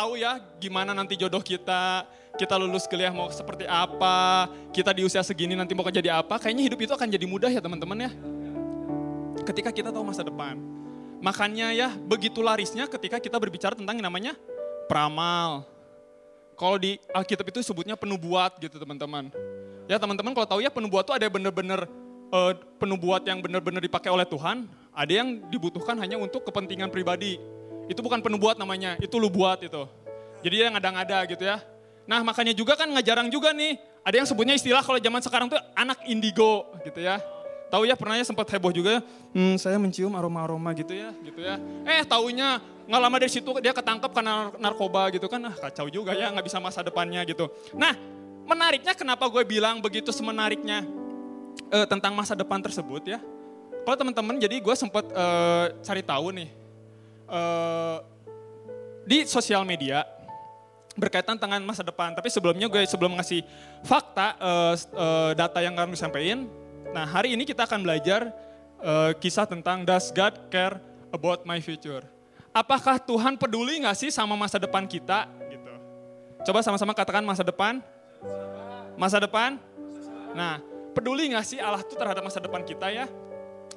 tahu ya gimana nanti jodoh kita lulus kuliah mau seperti apa, kita di usia segini nanti mau jadi apa, kayaknya hidup itu akan jadi mudah ya teman-teman ya. Ketika kita tahu masa depan. Makanya ya begitu larisnya ketika kita berbicara tentang yang namanya peramal. Kalau di Alkitab itu sebutnya penubuat gitu teman-teman. Ya teman-teman kalau tahu ya penubuat itu ada benar-benar penubuat yang benar-benar dipakai oleh Tuhan, ada yang dibutuhkan hanya untuk kepentingan pribadi. Itu bukan penubuat namanya, itu lu buat itu. Jadi yang ngada-ngada gitu ya. Nah makanya juga kan nggak jarang juga nih, ada yang sebutnya istilah kalau zaman sekarang tuh anak indigo gitu ya. Tahu ya pernahnya sempat heboh juga, saya mencium aroma-aroma gitu ya. Taunya nggak lama dari situ dia ketangkep karena narkoba gitu kan, kacau juga ya nggak bisa masa depannya gitu. Nah menariknya kenapa gue bilang begitu semenariknya tentang masa depan tersebut ya. Kalau teman-teman jadi gue sempat cari tahu nih di sosial media berkaitan dengan masa depan. Tapi sebelumnya gue sebelum ngasih fakta data yang kami sampaikan. Nah hari ini kita akan belajar kisah tentang Does God Care About My Future? Apakah Tuhan peduli nggak sih sama masa depan kita? Gitu. Coba sama-sama katakan masa depan. Masa depan. Nah peduli nggak sih Allah tuh terhadap masa depan kita ya?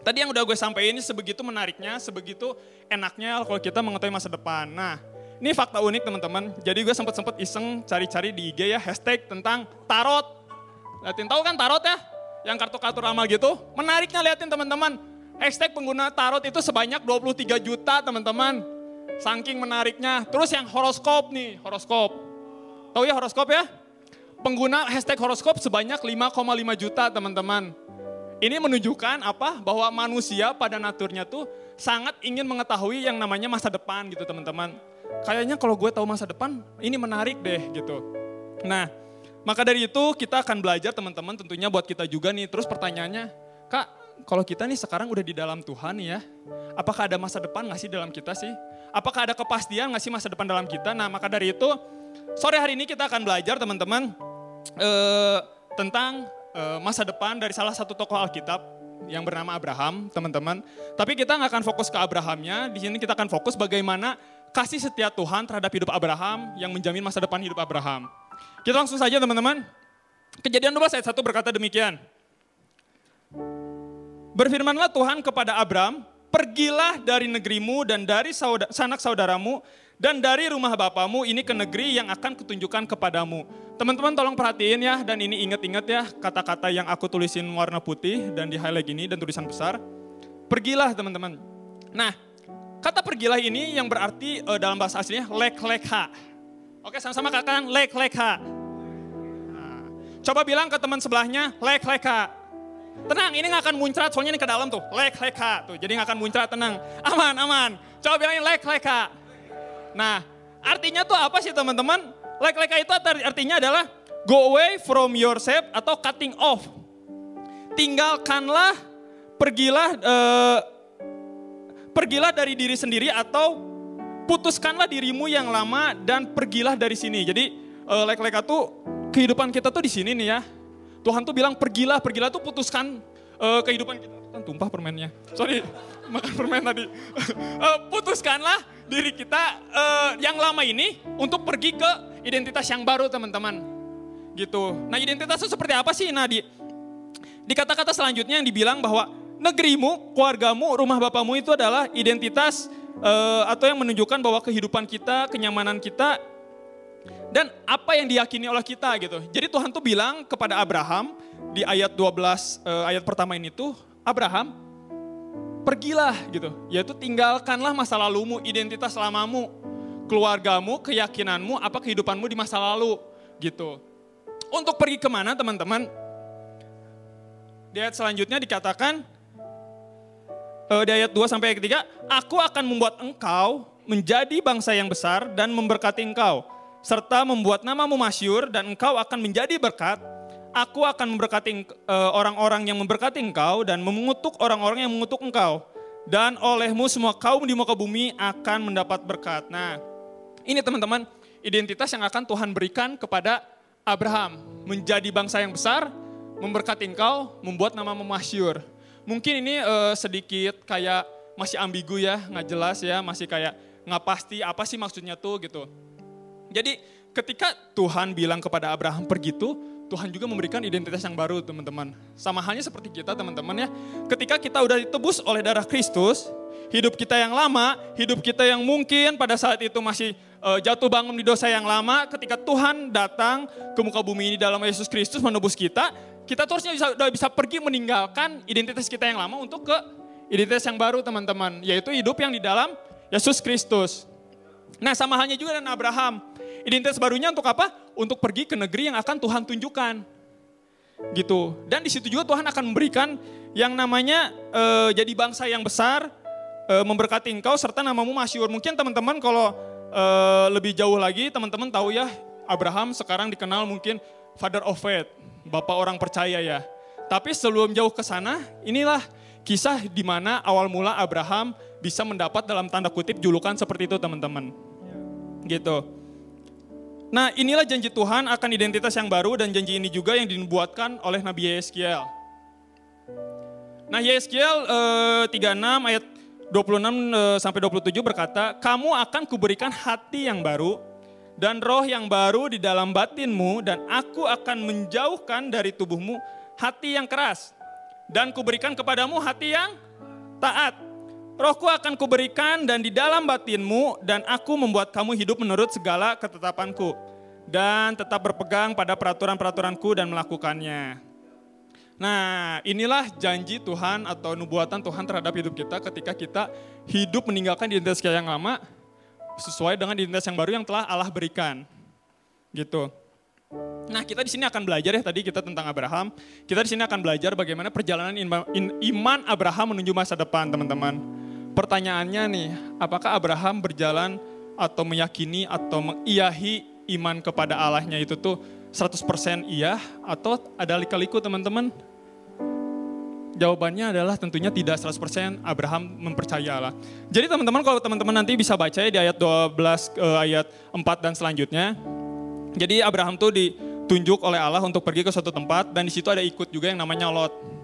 Tadi yang udah gue sampaikan ini sebegitu menariknya, sebegitu enaknya kalau kita mengetahui masa depan. Nah ini fakta unik teman-teman. Jadi gue sempat iseng cari-cari di IG ya hashtag tentang tarot. Liatin tahu kan tarot ya? Yang kartu-kartu ramal gitu. Menariknya liatin teman-teman. Hashtag pengguna tarot itu sebanyak 23 juta teman-teman. Saking menariknya. Terus yang horoskop nih, horoskop. Tahu ya horoskop ya? Pengguna hashtag horoskop sebanyak 5,5 juta teman-teman. Ini menunjukkan apa? Bahwa manusia pada naturnya tuh sangat ingin mengetahui yang namanya masa depan gitu teman-teman. Kayaknya kalau gue tahu masa depan ini menarik deh gitu. Nah maka dari itu kita akan belajar teman-teman tentunya buat kita juga nih. Terus pertanyaannya, Kak kalau kita nih sekarang udah di dalam Tuhan nih ya. Apakah ada masa depan gak sih dalam kita sih? Apakah ada kepastian gak sih masa depan dalam kita? Nah maka dari itu sore hari ini kita akan belajar teman-teman tentang masa depan dari salah satu tokoh Alkitab yang bernama Abraham, teman-teman. Tapi kita nggak akan fokus ke Abrahamnya. Di sini kita akan fokus bagaimana kasih setia Tuhan terhadap hidup Abraham yang menjamin masa depan hidup Abraham. Kita langsung saja teman-teman. Kejadian 12 ayat 1 berkata demikian. Berfirmanlah Tuhan kepada Abram, pergilah dari negerimu dan dari sanak saudaramu dan dari rumah bapamu ini ke negeri yang akan kutunjukkan kepadamu. Teman-teman tolong perhatiin ya, dan ini ingat-ingat ya kata-kata yang aku tulisin warna putih dan di highlight gini dan tulisan besar. Pergilah teman-teman. Nah, kata pergilah ini yang berarti dalam bahasa aslinya lek-lekha. Oke, sama-sama katakan lek-lekha. Nah, coba bilang ke teman sebelahnya lek-lekha. Tenang, ini gak akan muncrat soalnya ini ke dalam tuh. Lek-lekha tuh, jadi gak akan muncrat, tenang. Aman, aman. Coba bilangin lek-lekha. Nah, artinya tuh apa sih teman-teman? Lek-lekha itu artinya adalah go away from yourself atau cutting off. Tinggalkanlah, pergilah dari diri sendiri atau putuskanlah dirimu yang lama dan pergilah dari sini. Jadi lek-lekha tuh kehidupan kita tuh di sini nih ya. Tuhan tuh bilang pergilah tuh putuskan kehidupan kita. Kan tumpah permennya. Sorry, makan permen tadi. Putuskanlah diri kita yang lama ini untuk pergi ke identitas yang baru teman-teman. Gitu. Nah identitas itu seperti apa sih? Nah di kata-kata selanjutnya yang dibilang bahwa negerimu, keluargamu, rumah bapamu itu adalah identitas atau yang menunjukkan bahwa kehidupan kita, kenyamanan kita, dan apa yang diyakini oleh kita gitu. Jadi Tuhan tuh bilang kepada Abraham di ayat 12 ayat pertama ini tuh, Abraham pergilah gitu. Yaitu tinggalkanlah masa lalumu, identitas lamamu, keluargamu, keyakinanmu, apa kehidupanmu di masa lalu gitu. Untuk pergi kemana teman-teman? Di ayat selanjutnya dikatakan, di ayat 2 sampai ayat 3, aku akan membuat engkau menjadi bangsa yang besar dan memberkati engkau, serta membuat namamu masyhur dan engkau akan menjadi berkat. Aku akan memberkati orang-orang yang memberkati engkau dan mengutuk orang-orang yang mengutuk engkau. Dan olehmu semua kaum di muka bumi akan mendapat berkat. Nah, ini teman-teman, identitas yang akan Tuhan berikan kepada Abraham. Menjadi bangsa yang besar, memberkati engkau, membuat namamu masyhur. Mungkin ini sedikit kayak masih ambigu ya, nggak jelas ya, masih kayak nggak pasti apa sih maksudnya tuh gitu. Jadi ketika Tuhan bilang kepada Abraham pergi tuh, Tuhan juga memberikan identitas yang baru teman-teman. Sama halnya seperti kita teman-teman ya. Ketika kita udah ditebus oleh darah Kristus, hidup kita yang lama, hidup kita yang mungkin pada saat itu masih jatuh bangun di dosa yang lama, ketika Tuhan datang ke muka bumi ini dalam Yesus Kristus menebus kita tuh harusnya udah bisa pergi meninggalkan identitas kita yang lama untuk ke identitas yang baru teman-teman. Yaitu hidup yang di dalam Yesus Kristus. Nah sama halnya juga dengan Abraham. Identitas barunya untuk apa? Untuk pergi ke negeri yang akan Tuhan tunjukkan. Gitu. Dan di situ juga Tuhan akan memberikan yang namanya jadi bangsa yang besar, memberkati engkau serta namamu masyhur. Mungkin teman-teman kalau lebih jauh lagi teman-teman tahu ya, Abraham sekarang dikenal mungkin father of faith, bapak orang percaya ya. Tapi sebelum jauh ke sana, inilah kisah di mana awal mula Abraham bisa mendapat dalam tanda kutip julukan seperti itu teman-teman. Gitu. Nah inilah janji Tuhan akan identitas yang baru dan janji ini juga yang dinubuatkan oleh Nabi Yeskiel. Nah Yeskiel 36 ayat 26 sampai 27 berkata, kamu akan kuberikan hati yang baru dan roh yang baru di dalam batinmu dan aku akan menjauhkan dari tubuhmu hati yang keras dan kuberikan kepadamu hati yang taat. Rohku akan kuberikan dan di dalam batinmu dan aku membuat kamu hidup menurut segala ketetapanku dan tetap berpegang pada peraturan-peraturanku dan melakukannya. Nah inilah janji Tuhan atau nubuatan Tuhan terhadap hidup kita ketika kita hidup meninggalkan identitas kita yang lama sesuai dengan identitas yang baru yang telah Allah berikan. Gitu. Nah kita di sini akan belajar ya, tadi kita tentang Abraham. Kita di sini akan belajar bagaimana perjalanan iman Abraham menuju masa depan teman-teman. Pertanyaannya nih, apakah Abraham berjalan atau meyakini atau mengiyahi iman kepada Allahnya itu tuh 100% iya atau ada lika-liku teman-teman? Jawabannya adalah tentunya tidak 100% Abraham mempercayai Allah. Jadi teman-teman kalau teman-teman nanti bisa baca ya di ayat 12, ayat 4 dan selanjutnya. Jadi Abraham tuh ditunjuk oleh Allah untuk pergi ke suatu tempat dan di situ ada ikut juga yang namanya Lot.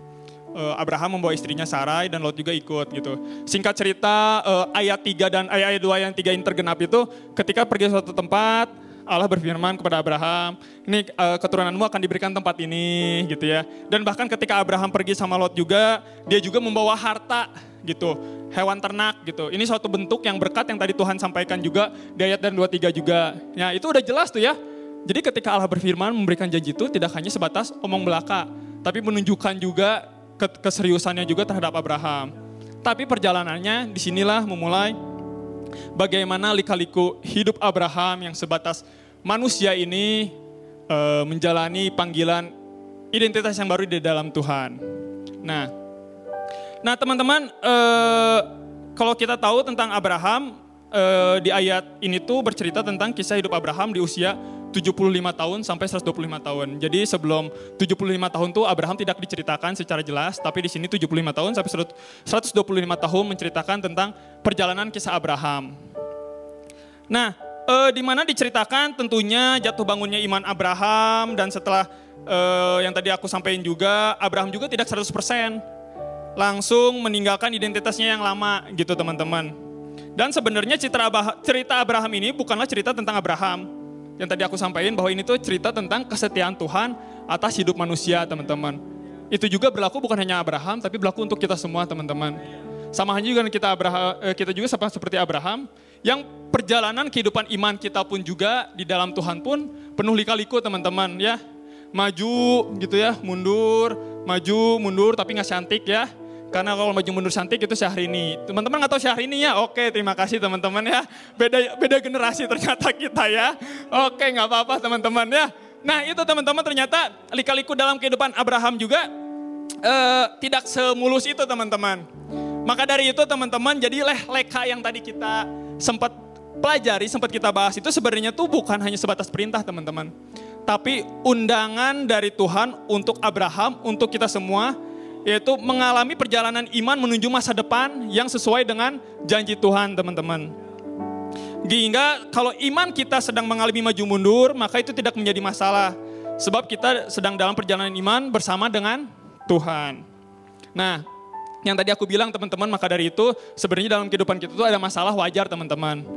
Abraham membawa istrinya Sarai dan Lot juga ikut gitu. Singkat cerita ayat 3 dan ayat 2 yang 3 ini tergenap itu ketika pergi ke suatu tempat Allah berfirman kepada Abraham, ini keturunanmu akan diberikan tempat ini gitu ya. Dan bahkan ketika Abraham pergi sama Lot juga, dia juga membawa harta gitu, hewan ternak gitu. Ini suatu bentuk yang berkat yang tadi Tuhan sampaikan juga di ayat dan 2-3 juga. Ya itu udah jelas tuh ya. Jadi ketika Allah berfirman memberikan janji itu tidak hanya sebatas omong belaka, tapi menunjukkan juga keseriusannya juga terhadap Abraham. Tapi perjalanannya disinilah memulai bagaimana lika-liku hidup Abraham yang sebatas manusia ini menjalani panggilan identitas yang baru di dalam Tuhan. Nah teman-teman, kalau kita tahu tentang Abraham, di ayat ini tuh bercerita tentang kisah hidup Abraham di usia 75 tahun sampai 125 tahun. Jadi sebelum 75 tahun tuh Abraham tidak diceritakan secara jelas, tapi di sini 75 tahun sampai 125 tahun menceritakan tentang perjalanan kisah Abraham. Nah, di mana diceritakan tentunya jatuh bangunnya iman Abraham dan setelah yang tadi aku sampaikan juga, Abraham juga tidak 100% langsung meninggalkan identitasnya yang lama gitu teman-teman. Dan sebenarnya cerita Abraham ini bukanlah cerita tentang Abraham. Yang tadi aku sampaikan bahwa ini tuh cerita tentang kesetiaan Tuhan atas hidup manusia teman-teman. Itu juga berlaku bukan hanya Abraham tapi berlaku untuk kita semua teman-teman. Sama halnya juga kita juga seperti Abraham yang perjalanan kehidupan iman kita pun juga di dalam Tuhan pun penuh lika-liku teman-teman ya. Maju gitu ya, mundur, maju, mundur tapi gak cantik ya. Karena kalau maju mundur cantik itu Syahrini. Teman-teman nggak tahu Syahrini ya? Oke, terima kasih teman-teman ya. Beda generasi ternyata kita ya. Oke, nggak apa-apa teman-teman ya. Nah itu teman-teman ternyata lika-liku dalam kehidupan Abraham juga tidak semulus itu teman-teman. Maka dari itu teman-teman, jadi leka yang tadi kita sempat pelajari, sempat kita bahas itu sebenarnya tuh bukan hanya sebatas perintah teman-teman. Tapi undangan dari Tuhan untuk Abraham, untuk kita semua, yaitu mengalami perjalanan iman menuju masa depan yang sesuai dengan janji Tuhan teman-teman. Hingga kalau iman kita sedang mengalami maju mundur, maka itu tidak menjadi masalah. Sebab kita sedang dalam perjalanan iman bersama dengan Tuhan. Nah, yang tadi aku bilang teman-teman, maka dari itu sebenarnya dalam kehidupan kita itu ada masalah wajar teman-teman.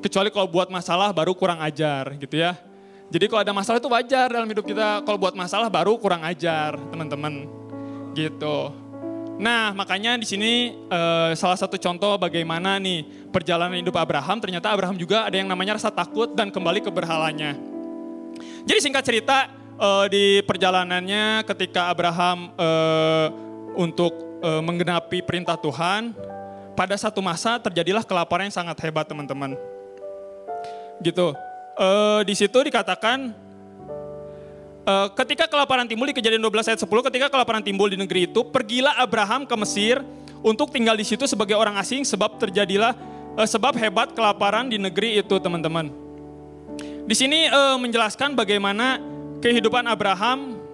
Kecuali kalau buat masalah baru kurang ajar gitu ya. Jadi kalau ada masalah itu wajar dalam hidup kita. Kalau buat masalah baru kurang ajar teman-teman gitu. Nah makanya di sini salah satu contoh bagaimana nih perjalanan hidup Abraham. Ternyata Abraham juga ada yang namanya rasa takut dan kembali ke berhalanya. Jadi singkat cerita di perjalanannya ketika Abraham untuk menggenapi perintah Tuhan. Pada satu masa terjadilah kelaparan yang sangat hebat teman-teman. Gitu. Di situ dikatakan ketika kelaparan timbul di Kejadian 12 ayat 10, ketika kelaparan timbul di negeri itu, pergilah Abraham ke Mesir untuk tinggal di situ sebagai orang asing sebab sebab hebat kelaparan di negeri itu teman-teman. Di sini menjelaskan bagaimana kehidupan Abraham.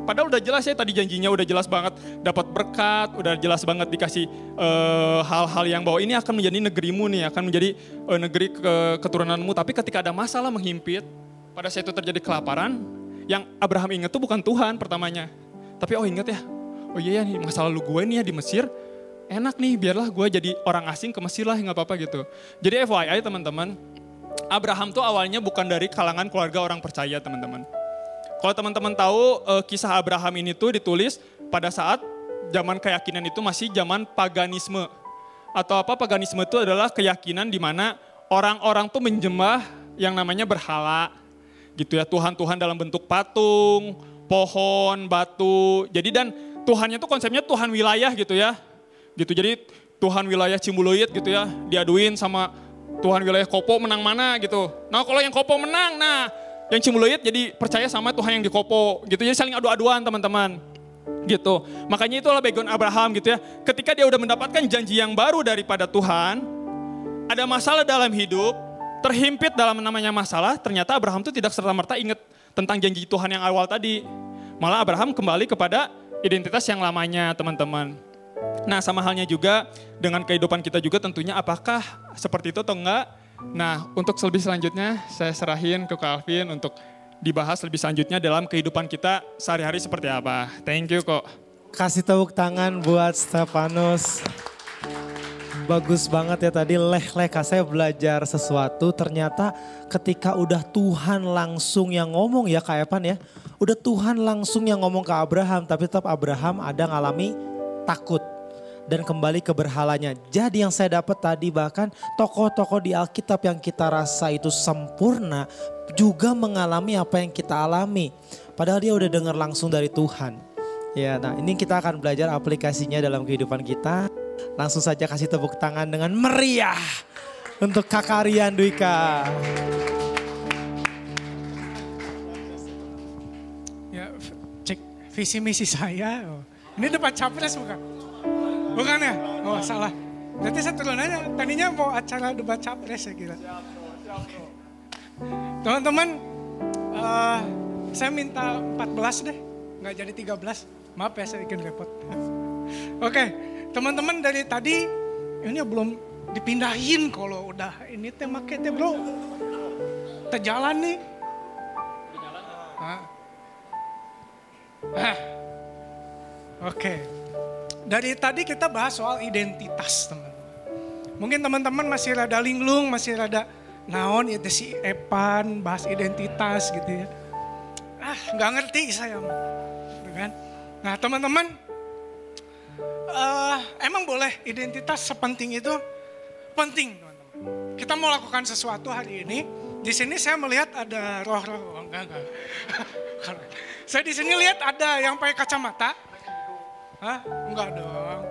Padahal udah jelas ya tadi janjinya udah jelas banget dapat berkat, udah jelas banget dikasih hal-hal yang bahwa ini akan menjadi negerimu nih, akan menjadi negeri keturunanmu. Tapi ketika ada masalah menghimpit, pada saat itu terjadi kelaparan, yang Abraham ingat tuh bukan Tuhan pertamanya. Tapi ingat ya, iya nih masa lalu gue nih ya di Mesir, enak nih biarlah gue jadi orang asing ke Mesir lah nggak apa-apa gitu. Jadi FYI teman-teman, Abraham tuh awalnya bukan dari kalangan keluarga orang percaya teman-teman. Kalau teman-teman tahu kisah Abraham ini tuh ditulis pada saat zaman keyakinan itu masih zaman paganisme. Atau apa paganisme itu adalah keyakinan di mana orang-orang tuh menjembah yang namanya berhala. Gitu ya, Tuhan-Tuhan dalam bentuk patung, pohon, batu. Jadi dan Tuhannya tuh konsepnya Tuhan wilayah gitu ya. Gitu jadi Tuhan wilayah Cimbuluit gitu ya, diaduin sama Tuhan wilayah Kopo menang mana gitu. Nah kalau yang Kopo menang, yang Cimbuluit jadi percaya sama Tuhan yang di Kopo gitu. Jadi saling adu-aduan teman-teman gitu. Makanya itulah background Abraham gitu ya. Ketika dia udah mendapatkan janji yang baru daripada Tuhan, ada masalah dalam hidup, terhimpit dalam namanya masalah, ternyata Abraham itu tidak serta-merta ingat tentang janji Tuhan yang awal tadi. Malah Abraham kembali kepada identitas yang lamanya teman-teman. Nah sama halnya juga dengan kehidupan kita juga tentunya apakah seperti itu atau enggak. Nah, untuk lebih selanjutnya saya serahin ke Kak Alvin untuk dibahas lebih selanjutnya dalam kehidupan kita sehari-hari seperti apa. Thank you kok. Kasih tepuk tangan buat Stefanus. Bagus banget ya tadi saya belajar sesuatu. Ternyata ketika udah Tuhan langsung yang ngomong ya Kak Evan ya. Udah Tuhan langsung yang ngomong ke Abraham. Tapi tetap Abraham ada ngalami takut. Dan kembali ke berhalanya. Jadi yang saya dapat tadi bahkan tokoh-tokoh di Alkitab yang kita rasa itu sempurna juga mengalami apa yang kita alami. Padahal dia udah dengar langsung dari Tuhan. Ya, nah ini kita akan belajar aplikasinya dalam kehidupan kita. Langsung saja kasih tepuk tangan dengan meriah untuk Kakak Rian Dwika. Ya, cek visi misi saya. Ini debat capres bukan? Bukan ya? Oh salah. Berarti saya turun aja. Tadinya mau acara debat capres saya kira. Teman-teman, saya minta 14 deh. Nggak jadi 13. Maaf ya saya bikin repot. Oke, teman-teman dari tadi ini belum dipindahin kalau udah ini teh make teh bro. Terjalan nih. Oke. Dari tadi kita bahas soal identitas teman-teman. Mungkin teman-teman masih rada linglung, masih rada naon itu si Epan bahas identitas gitu ya. Nggak ngerti saya. Kan? Nah teman-teman, emang boleh identitas sepenting itu? Penting teman-teman. Kita mau lakukan sesuatu hari ini. Di sini saya melihat ada roh-roh, enggak. Saya di sini lihat ada yang pakai kacamata. Hah? Enggak dong.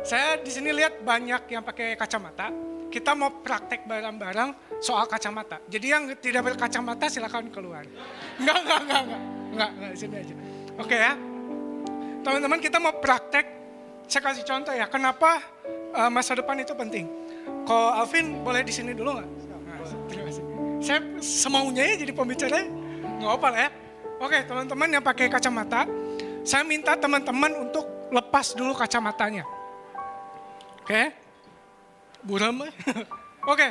Saya di sini lihat banyak yang pakai kacamata. Kita mau praktek bareng-bareng soal kacamata. Jadi yang tidak berkacamata silakan keluar. Enggak, di sini aja. Oke ya. Teman-teman kita mau praktek. Saya kasih contoh ya. Kenapa masa depan itu penting? Kalau Alvin boleh di sini dulu nggak? Nah, terima kasih. Saya semaunya ya jadi pembicara. Nggak apa lah ya. Oke teman-teman yang pakai kacamata. Saya minta teman-teman untuk lepas dulu kacamatanya. Oke. Buram. Oke.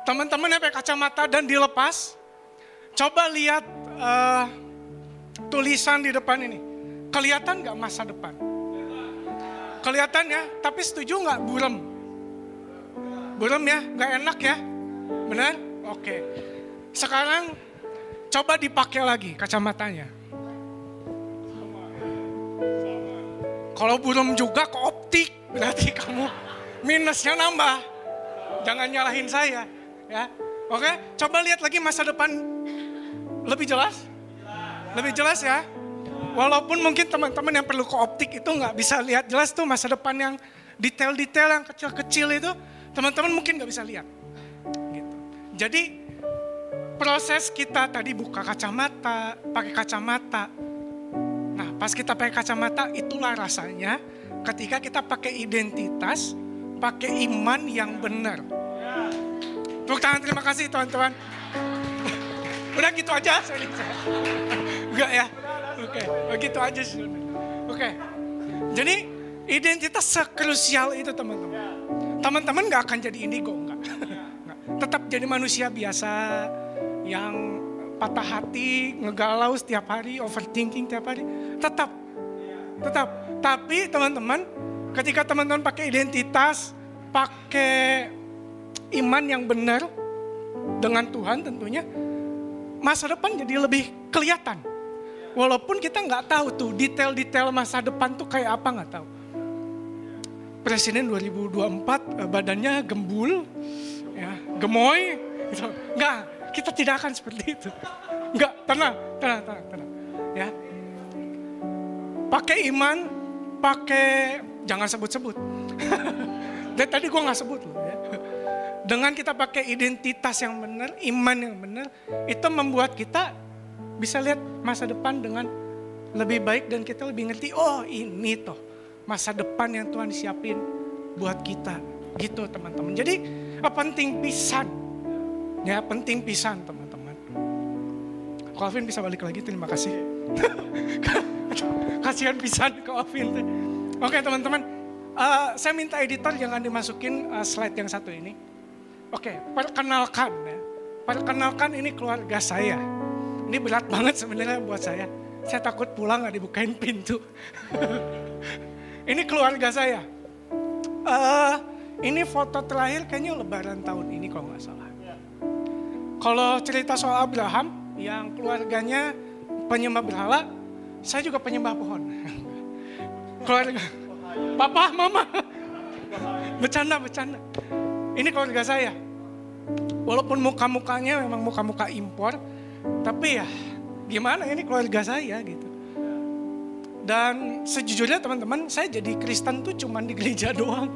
Teman-teman yang pakai kacamata dan dilepas. Coba lihat tulisan di depan ini. Kelihatan nggak masa depan? Kelihatan ya, tapi setuju nggak buram? Buram ya, nggak enak ya. Benar? Oke. Sekarang coba dipakai lagi kacamatanya. Kalau belum juga ke optik, berarti kamu minusnya nambah. Jangan nyalahin saya, ya. Oke, coba lihat lagi masa depan lebih jelas. Lebih jelas ya. Walaupun mungkin teman-teman yang perlu ke optik itu nggak bisa lihat jelas tuh masa depan yang detail-detail yang kecil-kecil itu, teman-teman mungkin nggak bisa lihat. Gitu. Jadi proses kita tadi buka kacamata, pakai kacamata. Nah, pas kita pakai kacamata, itulah rasanya ketika kita pakai identitas, pakai iman yang benar. Tepuk tangan, terima kasih teman-teman. Udah gitu aja, enggak ya? Oke, begitu aja sih. Oke, jadi identitas sekrusial itu teman-teman. Teman-teman gak akan jadi indigo, enggak. Tetap jadi manusia biasa yang patah hati, ngegalau setiap hari, overthinking setiap hari. Tetap. Tapi teman-teman, ketika teman-teman pakai identitas, pakai iman yang benar dengan Tuhan tentunya, masa depan jadi lebih kelihatan. Walaupun kita nggak tahu tuh detail-detail masa depan tuh kayak apa, nggak tahu. Presiden 2024 badannya gembul, ya, gemoy, gitu. Nggak, kita tidak akan seperti itu. Nggak, tenang. Ya. Pakai iman, jangan sebut-sebut. Dan tadi gue nggak sebut loh. Ya. Dengan kita pakai identitas yang benar, iman yang benar, itu membuat kita bisa lihat masa depan dengan lebih baik dan kita lebih ngerti, oh ini toh masa depan yang Tuhan siapin buat kita. Gitu teman-teman. Jadi penting pisan. Ya penting pisan teman-teman. Alvin bisa balik lagi, terima kasih. Kasihan pisan ke Alvin. Oke teman-teman, saya minta editor jangan dimasukin slide yang satu ini. Oke, perkenalkan ya. Perkenalkan ini keluarga saya. Ini berat banget sebenarnya buat saya. Saya takut pulang gak dibukain pintu. Ini keluarga saya. Ini foto terakhir kayaknya lebaran tahun ini kalau gak salah. Kalau cerita soal Abraham yang keluarganya penyembah berhala, saya juga penyembah pohon. Keluarga, papa, mama. Bercanda. Ini keluarga saya. Walaupun muka-mukanya memang muka-muka impor, tapi ya gimana ini keluarga saya gitu. Dan sejujurnya teman-teman, saya jadi Kristen tuh cuman di gereja doang.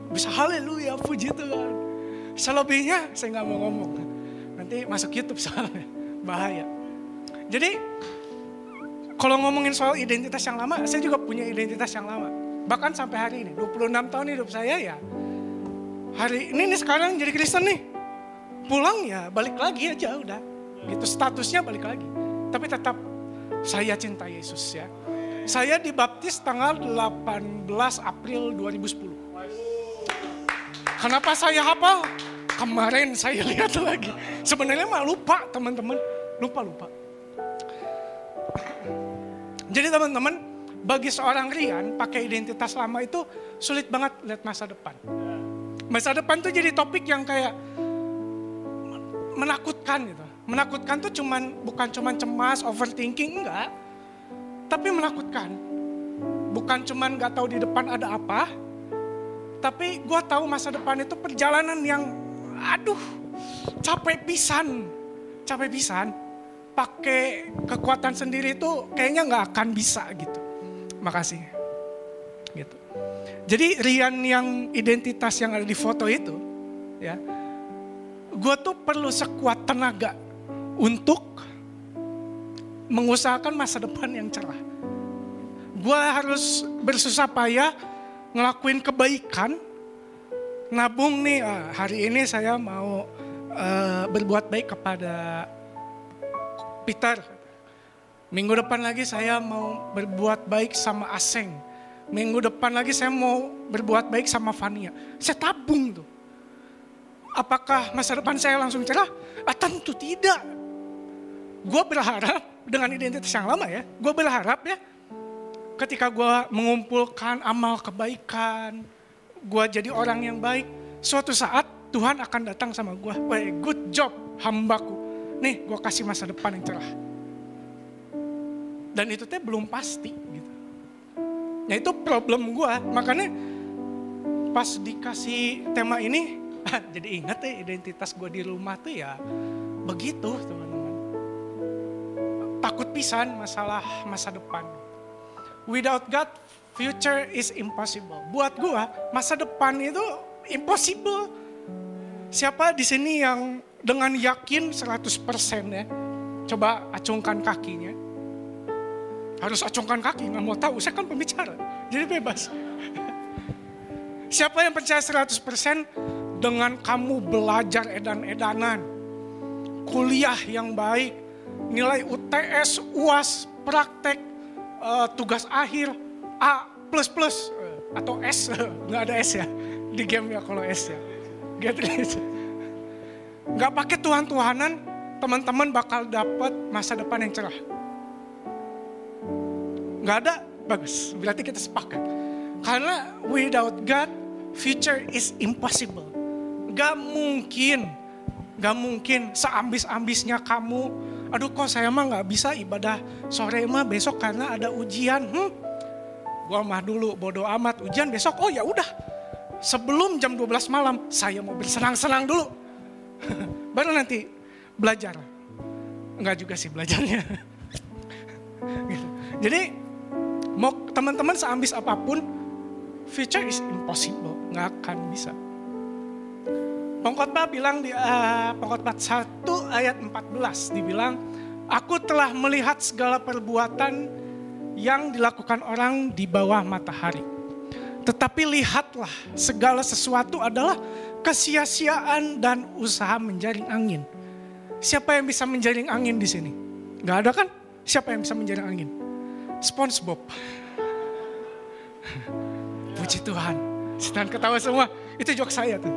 Bisa haleluya, puji Tuhan. Selebihnya saya nggak mau ngomong. Nanti masuk YouTube soalnya, bahaya. Jadi kalau ngomongin soal identitas yang lama, saya juga punya identitas yang lama. Bahkan sampai hari ini, 26 tahun hidup saya ya. Hari ini nih sekarang jadi Kristen nih. Pulang ya balik lagi aja udah. Gitu statusnya balik lagi. Tapi tetap saya cinta Yesus ya. Saya dibaptis tanggal 18 April 2010. Kenapa saya hafal? Kemarin saya lihat lagi. Sebenarnya mah lupa teman-teman. Lupa. Jadi teman-teman, bagi seorang Rian pakai identitas lama itu sulit banget lihat masa depan. Masa depan tuh jadi topik yang kayak menakutkan gitu. Menakutkan tuh bukan cuman cemas, overthinking, enggak. Tapi menakutkan. Bukan cuman gak tahu di depan ada apa. Tapi gue tahu masa depan itu perjalanan yang capek pisan. Pakai kekuatan sendiri itu kayaknya gak akan bisa gitu. Makasih. Gitu. Jadi Rian yang identitas yang ada di foto itu, ya, gue tuh perlu sekuat tenaga untuk mengusahakan masa depan yang cerah. Gue harus bersusah payah ngelakuin kebaikan, nabung nih, hari ini saya mau berbuat baik kepada Peter. Minggu depan lagi saya mau berbuat baik sama Aseng. Minggu depan lagi saya mau berbuat baik sama Fania. Saya tabung tuh. Apakah masa depan saya langsung cerah? Tentu tidak. Gue berharap dengan identitas yang lama ya. Gue berharap ya ketika gue mengumpulkan amal kebaikan. Gue jadi orang yang baik. Suatu saat Tuhan akan datang sama gue, weh good job hambaku. Nih gue kasih masa depan yang cerah. Dan itu teh belum pasti gitu. Ya itu problem gue, makanya pas dikasih tema ini, jadi ingat identitas gue di rumah tuh ya begitu teman-teman. Takut pisan masalah masa depan. Without God, future is impossible. Buat gue, masa depan itu impossible. Siapa di sini yang dengan yakin 100% ya, coba acungkan kakinya. Harus acungkan kaki, nggak mau tahu, saya kan pembicara, jadi bebas. Siapa yang percaya 100% dengan kamu belajar edan-edanan, kuliah yang baik, nilai UTS, UAS, praktek, tugas akhir, A++, atau S, nggak ada S ya, di game ya kalau S ya. Nggak pakai Tuhan-Tuhanan, teman-teman bakal dapat masa depan yang cerah. Nggak ada, bagus, berarti kita sepakat. Karena without God, future is impossible. Gak mungkin seambis-ambisnya kamu, aduh kok saya mah gak bisa ibadah sore mah besok karena ada ujian. Gua mah dulu bodo amat, ujian besok, oh ya udah. Sebelum jam 12 malam, saya mau bersenang-senang dulu. Baru nanti belajar. Enggak juga sih belajarnya. Gitu. Jadi mau teman-teman seambis apapun, future is impossible, nggak akan bisa. Pengkhotbah bilang di Pengkhotbah 1 ayat 14 dibilang, aku telah melihat segala perbuatan yang dilakukan orang di bawah matahari. Tetapi lihatlah, segala sesuatu adalah kesia-siaan dan usaha menjaring angin. Siapa yang bisa menjaring angin di sini? Nggak ada kan? Siapa yang bisa menjaring angin? SpongeBob. Puji Tuhan. Setan ketawa semua. Itu jok saya tuh.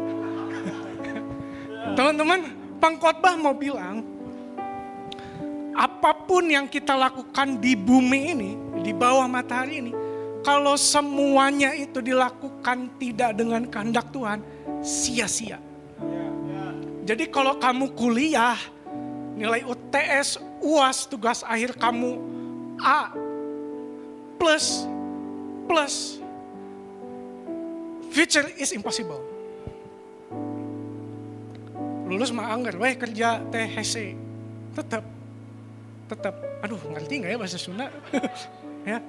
Teman-teman, pengkhotbah mau bilang, apapun yang kita lakukan di bumi ini, di bawah matahari ini, kalau semuanya itu dilakukan tidak dengan kehendak Tuhan, sia-sia. Jadi kalau kamu kuliah, nilai UTS, UAS, tugas akhir kamu A++, future is impossible. Lulus mah anggar, weh kerja THC, tetap. Aduh, ngerti nggak ya bahasa Sunda? Ya,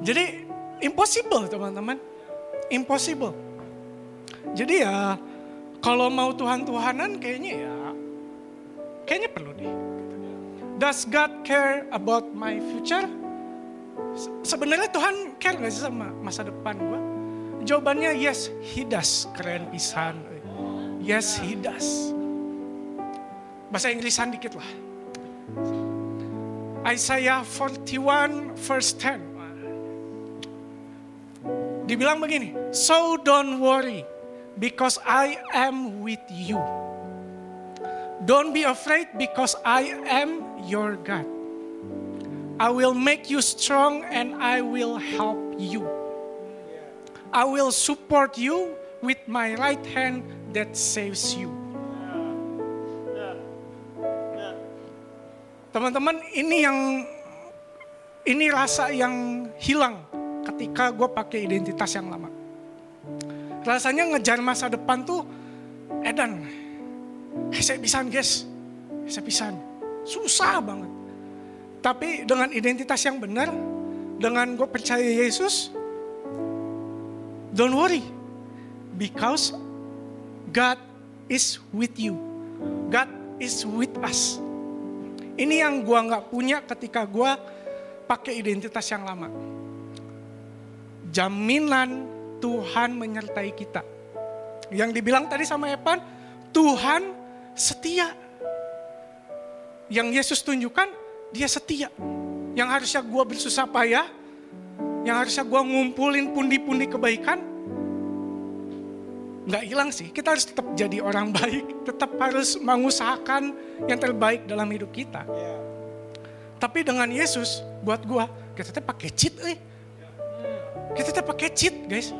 jadi impossible teman-teman, impossible. Jadi ya, kalau mau Tuhan-Tuhanan kayaknya perlu deh. Does God care about my future? Sebenarnya Tuhan care gak sih sama masa depan gue? Jawabannya yes, He does. Keren pisan. Yes, He does. Bahasa Inggrisan dikit lah. Isaiah 41 verse 10. Dibilang begini, so don't worry because I am with you. Don't be afraid because I am your God. I will make you strong and I will help you. I will support you with my right hand that saves you. Teman-teman, ini rasa yang hilang ketika gue pakai identitas yang lama. Rasanya ngejar masa depan tuh edan. Saya pisan guys, saya pisan. Susah banget. Tapi dengan identitas yang benar, dengan gue percaya Yesus, don't worry. Because God is with you. God is with us. Ini yang gue gak punya ketika gue pakai identitas yang lama. Jaminan Tuhan menyertai kita. Yang dibilang tadi sama Evan, Tuhan setia. Yang Yesus tunjukkan, dia setia. Yang harusnya gue bersusah payah, yang harusnya gue ngumpulin pundi-pundi kebaikan, gak hilang sih. Kita harus tetap jadi orang baik, tetap harus mengusahakan yang terbaik dalam hidup kita. Tapi dengan Yesus, buat gue, kita tetap pakai cheat. Kita tetap pakai cheat guys.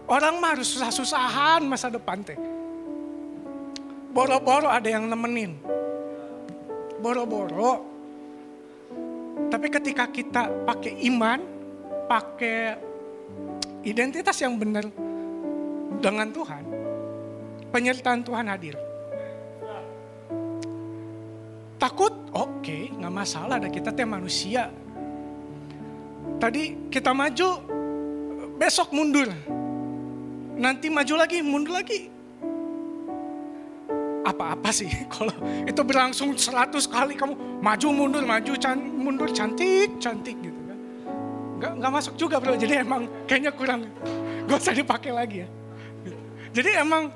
Orang mah harus susah-susahan masa depan teh. boro-boro ada yang nemenin. Boro-boro. Tapi ketika kita pakai iman, pakai identitas yang benar dengan Tuhan, penyertaan Tuhan hadir. Takut? Oke, gak masalah, ada kita teh manusia. Tadi kita maju, besok mundur. Nanti maju lagi, mundur lagi. Apa-apa sih kalau itu berlangsung 100 kali kamu maju mundur mundur cantik gitu kan. Gak masuk juga bro, jadi emang kayaknya kurang, gak usah dipakai lagi ya. Jadi emang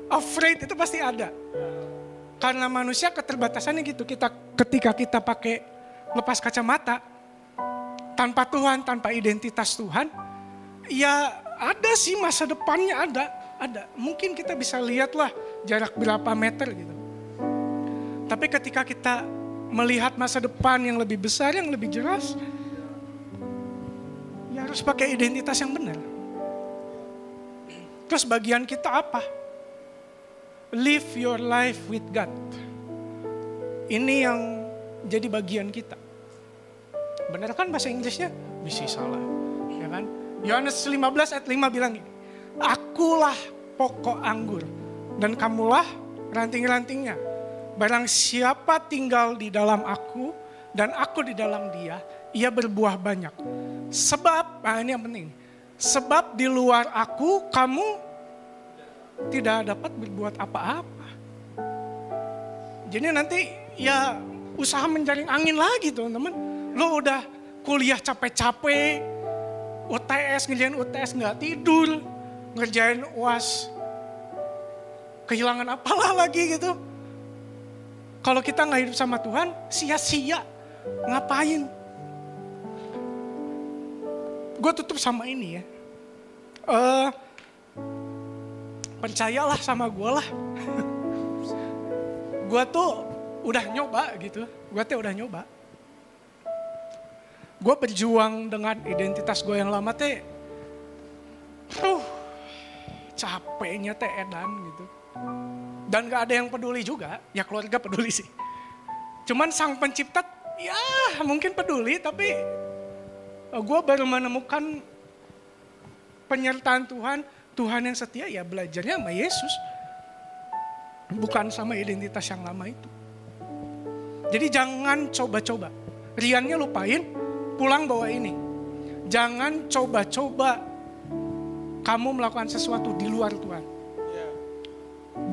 afraid itu pasti ada. Karena manusia keterbatasannya gitu, ketika kita pakai lepas kacamata, tanpa Tuhan, tanpa identitas Tuhan, ya ada sih masa depannya ada. Mungkin kita bisa lihatlah jarak berapa meter gitu. Tapi ketika kita melihat masa depan yang lebih besar, yang lebih jelas, ya harus pakai identitas yang benar. Terus bagian kita apa? Live your life with God. Ini yang jadi bagian kita. Benar kan bahasa Inggrisnya? Bisa salah, ya kan? Yohanes 15 ayat 5 bilang gini, akulah pokok anggur dan kamulah ranting-rantingnya. Barang siapa tinggal di dalam aku dan aku di dalam dia, ia berbuah banyak. Sebab, ini yang penting. Sebab di luar aku kamu tidak dapat berbuat apa-apa. Jadi nanti ya usaha menjaring angin lagi teman-teman. Lo udah kuliah capek-capek, ngerjain UTS nggak tidur, ngerjain UAS, kehilangan apalah lagi gitu. Kalau kita nggak hidup sama Tuhan, sia-sia. Ngapain? Gue tutup sama ini ya. Percayalah sama gue lah. Gue tuh udah nyoba gitu. Gue berjuang dengan identitas gue yang lama teh. Capeknya teh edan gitu. Dan gak ada yang peduli juga. Ya keluarga peduli sih. Cuman sang pencipta ya mungkin peduli. Tapi gue baru menemukan penyertaan Tuhan. Tuhan yang setia ya belajarnya sama Yesus. Bukan sama identitas yang lama itu. Jadi jangan coba-coba. Riannya lupain, pulang bawa ini. Jangan coba-coba kamu melakukan sesuatu di luar Tuhan.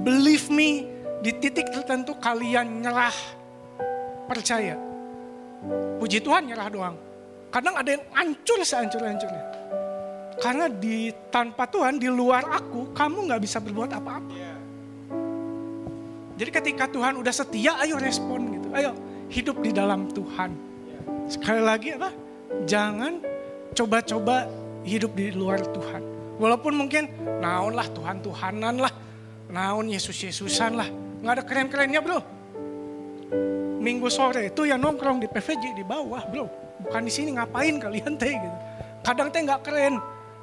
Believe me, di titik tertentu kalian nyerah. Percaya. Puji Tuhan nyerah doang. Kadang ada yang hancur sehancur-hancurnya. Karena tanpa Tuhan, di luar aku, kamu gak bisa berbuat apa-apa. Jadi ketika Tuhan udah setia, ayo respon gitu. Ayo hidup di dalam Tuhan. Sekali lagi apa? Jangan coba-coba hidup di luar Tuhan. Walaupun mungkin naon lah Tuhan-Tuhanan lah. Naon Yesus-Yesusan lah. Gak ada keren-kerennya bro. Minggu sore itu ya nongkrong di PVJ di bawah bro. Bukan di sini ngapain kalian teh gitu. Kadang teh gak keren.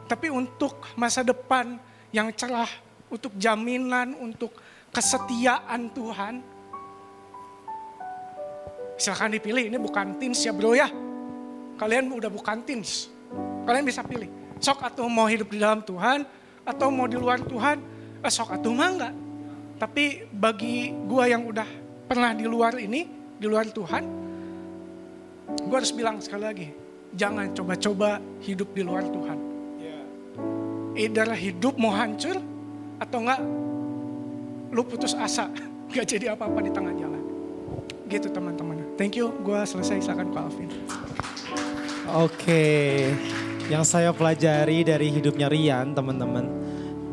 Tapi untuk masa depan yang cerah, untuk jaminan, untuk kesetiaan Tuhan. Silakan dipilih, ini bukan teens ya bro ya. Kalian udah bukan teens. Kalian bisa pilih. Sok atau mau hidup di dalam Tuhan, atau mau di luar Tuhan, sok atau mah enggak. Tapi bagi gua yang udah pernah di luar ini, di luar Tuhan, gua harus bilang sekali lagi, jangan coba-coba hidup di luar Tuhan. Either hidup mau hancur atau enggak lu putus asa, gak jadi apa-apa di tengah jalan. Gitu teman-teman. Thank you, gue selesai, silakan Pak Alvin. Oke, yang saya pelajari dari hidupnya Rian teman-teman,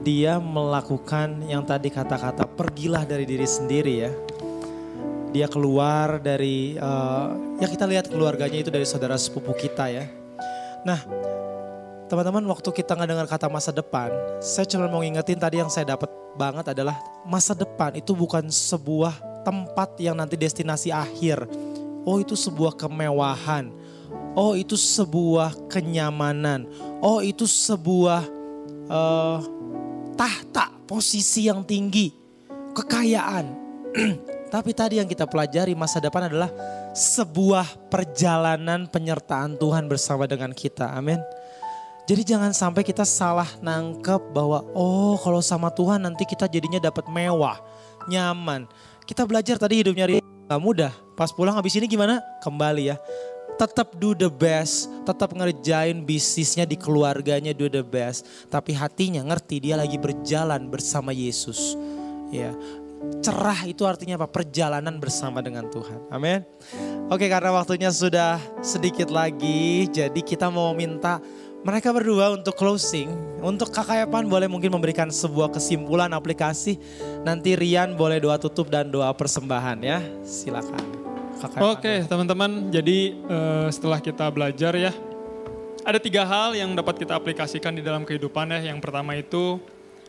dia melakukan yang tadi kata-kata pergilah dari diri sendiri ya. Dia keluar dari, ya kita lihat keluarganya itu dari saudara sepupu kita ya. Nah, teman-teman waktu kita ngedengar kata masa depan, saya cuma mau ngingetin tadi yang saya dapat banget adalah masa depan itu bukan sebuah tempat yang nanti destinasi akhir. Oh itu sebuah kemewahan. Oh itu sebuah kenyamanan. Oh itu sebuah tahta posisi yang tinggi, kekayaan. Tapi tadi yang kita pelajari masa depan adalah sebuah perjalanan penyertaan Tuhan bersama dengan kita. Amin. Jadi jangan sampai kita salah nangkep bahwa kalau sama Tuhan nanti kita jadinya dapat mewah, nyaman. Kita belajar tadi hidupnya gak mudah. Pas pulang habis ini gimana? Kembali ya. Tetap do the best, tetap ngerjain bisnisnya di keluarganya, do the best. Tapi hatinya ngerti dia lagi berjalan bersama Yesus. Ya, cerah itu artinya apa? Perjalanan bersama dengan Tuhan. Amin. Oke, karena waktunya sudah sedikit lagi, jadi kita mau minta mereka berdua untuk closing. Untuk Kakak Evan boleh mungkin memberikan sebuah kesimpulan aplikasi. Nanti Rian boleh doa tutup dan doa persembahan ya. Silakan. Oke teman-teman, jadi setelah kita belajar ya, ada 3 hal yang dapat kita aplikasikan di dalam kehidupan ya. Yang pertama itu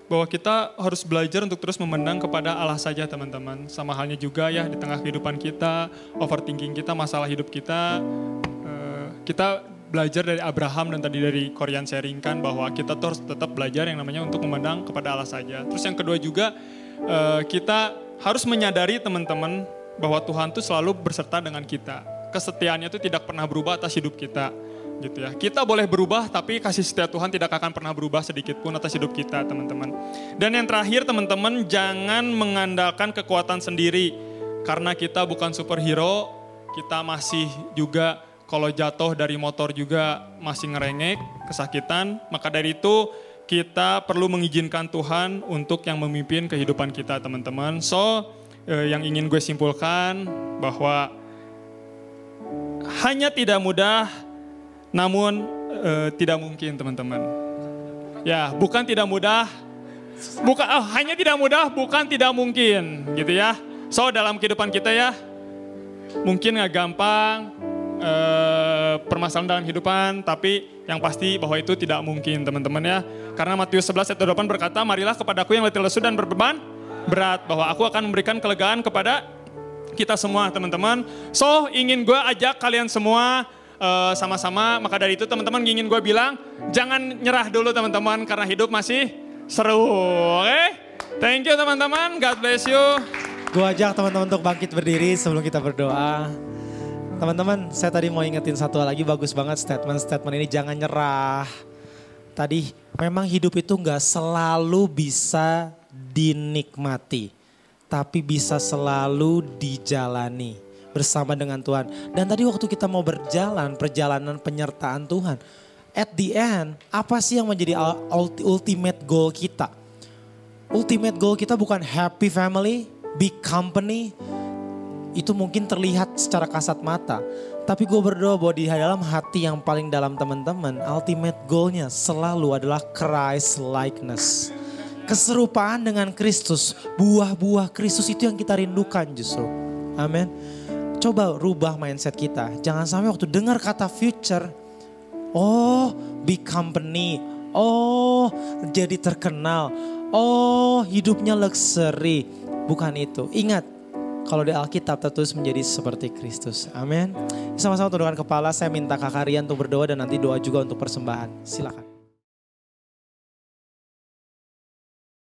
bahwa kita harus belajar untuk terus memandang kepada Allah saja teman-teman. Sama halnya juga ya di tengah kehidupan kita, overthinking kita, masalah hidup kita, kita belajar dari Abraham dan tadi dari Korean sharingkan bahwa kita tuh harus tetap belajar yang namanya untuk memandang kepada Allah saja. Terus yang kedua juga kita harus menyadari teman-teman bahwa Tuhan tuh selalu berserta dengan kita. Kesetiaannya itu tidak pernah berubah atas hidup kita. Gitu ya. Kita boleh berubah tapi kasih setia Tuhan tidak akan pernah berubah sedikit pun atas hidup kita teman-teman. Dan yang terakhir teman-teman, jangan mengandalkan kekuatan sendiri. Karena kita bukan superhero, kita masih juga kalau jatuh dari motor juga masih ngerengek, kesakitan. Maka dari itu kita perlu mengizinkan Tuhan untuk yang memimpin kehidupan kita teman-teman. Yang ingin gue simpulkan bahwa hanya tidak mudah namun tidak mungkin teman-teman. Ya, bukan tidak mudah. Hanya tidak mudah, bukan tidak mungkin gitu ya. Dalam kehidupan kita ya mungkin gak gampang permasalahan dalam kehidupan, tapi yang pasti bahwa itu tidak mungkin teman-teman ya. Karena Matius 11 ayat 28 berkata, marilah kepadaku yang letih lesu dan berbeban berat, bahwa aku akan memberikan kelegaan kepada kita semua teman-teman. Ingin gue ajak kalian semua sama-sama, maka dari itu teman-teman ingin gue bilang, jangan nyerah dulu teman-teman, karena hidup masih seru. Oke? Thank you teman-teman, God bless you. Gue ajak teman-teman untuk bangkit berdiri sebelum kita berdoa. Teman-teman, saya tadi mau ingetin satu lagi, bagus banget statement ini, jangan nyerah. Tadi memang hidup itu gak selalu bisa dinikmati, tapi bisa selalu dijalani bersama dengan Tuhan. Dan tadi waktu kita mau berjalan, perjalanan penyertaan Tuhan, at the end, apa sih yang menjadi ultimate goal kita? Ultimate goal kita bukan happy family, big company, itu mungkin terlihat secara kasat mata. Tapi gue berdoa bahwa di dalam hati yang paling dalam teman-teman, ultimate goalnya selalu adalah Christ likeness. Keserupaan dengan Kristus, buah-buah Kristus itu yang kita rindukan justru. Amin. Coba rubah mindset kita. Jangan sampai waktu dengar kata future, big company, jadi terkenal, hidupnya luxury. Bukan itu. Ingat, kalau di Alkitab tertulis menjadi seperti Kristus. Amin. Sama-sama tundukkan kepala, saya minta Kakak Rian untuk berdoa dan nanti doa juga untuk persembahan. Silakan.